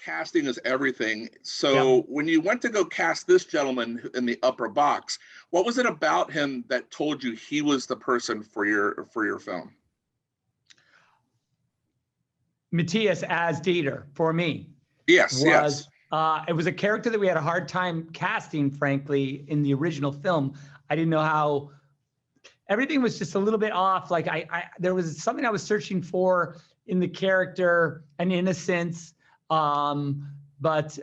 casting is everything. So Yep. when you went to go cast this gentleman in the upper box, what was it about him that told you he was the person for your film? Matthias as Dieter for me Yes, was yes. it was a character that we had a hard time casting, frankly, in the original film. I didn't know how everything was just a little bit off. Like there was something I was searching for in the character, an innocence, but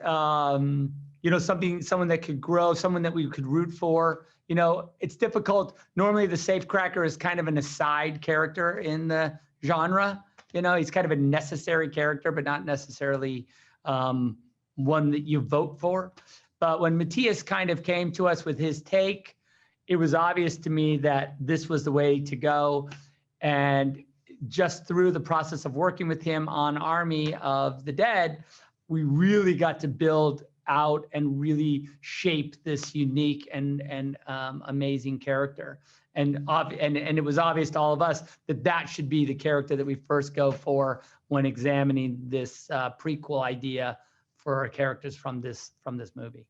you know, someone that could grow, someone that we could root for. You know, it's difficult. Normally the safecracker is kind of an aside character in the genre. You know, he's kind of a necessary character, but not necessarily one that you vote for. But when Matthias kind of came to us with his take, it was obvious to me that this was the way to go. And just through the process of working with him on Army of the Dead, we really got to build out and really shape this unique and amazing character. And it was obvious to all of us that that should be the character that we first go for when examining this prequel idea for our characters from this movie.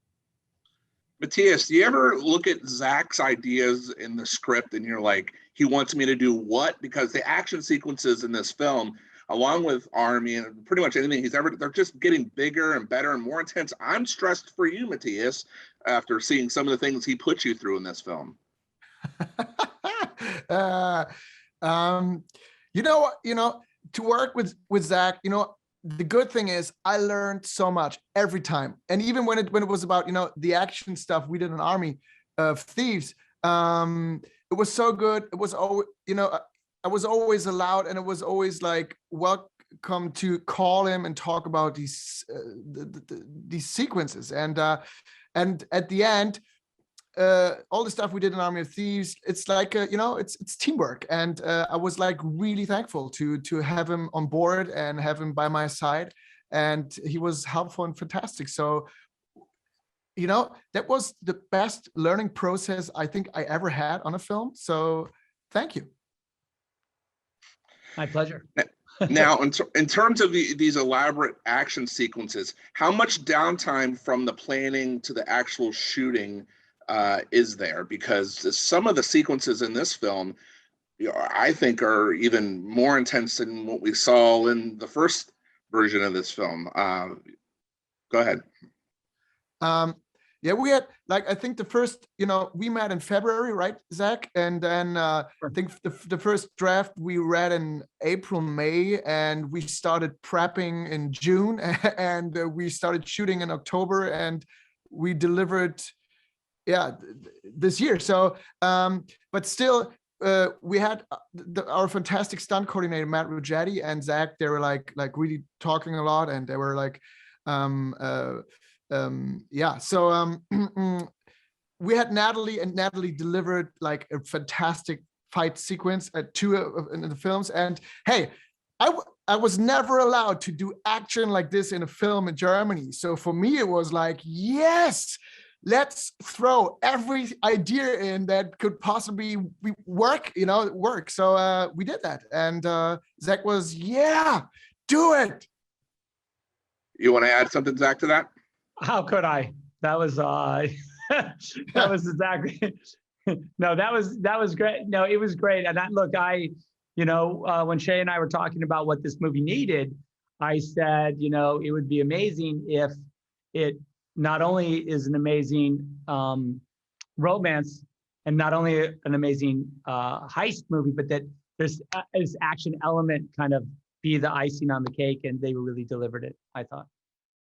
Matthias, do you ever look at Zack's ideas in the script and you're like, he wants me to do what? Because the action sequences in this film, along with Army and pretty much anything he's ever, they're just getting bigger and better and more intense. I'm stressed for you, Matthias, after seeing some of the things he put you through in this film. You know, to work with Zack, you know, the good thing is I learned so much every time. And even when it was about, you know, the action stuff we did in Army of Thieves, it was so good. It was always, you know, I was always allowed, and it was always like welcome to call him and talk about these sequences. And at the end, all the stuff we did in Army of Thieves, it's like you know, it's teamwork, and I was like really thankful to have him on board and have him by my side, and he was helpful and fantastic. So, you know, that was the best learning process I think I ever had on a film. So, thank you. My pleasure. Now, in terms of these elaborate action sequences, how much downtime from the planning to the actual shooting is there? Because some of the sequences in this film, you know, I think are even more intense than what we saw in the first version of this film. Go ahead. Yeah, we had, like, I think the first, you know, we met in February, right, Zach? And then I think the first draft we read in April, May, and we started prepping in June, and we started shooting in October, and we delivered, yeah, this year. So, but still, we had our fantastic stunt coordinator, Matt Ruggetti, and Zach. They were like really talking a lot, and they were like, yeah. So we had Natalie, and Natalie delivered like a fantastic fight sequence at two in the films. And hey, I was never allowed to do action like this in a film in Germany. So for me, it was like, yes, let's throw every idea in that could possibly work, you know, work. So we did that. And Zach was, yeah, do it. You want to add something, Zach, to that? How could I? That was that was exactly no, that was great. No, it was great. And you know, when Shay and I were talking about what this movie needed, I said, you know, it would be amazing if it not only is an amazing romance and not only an amazing heist movie, but that there's this action element kind of be the icing on the cake, and they really delivered it, I thought.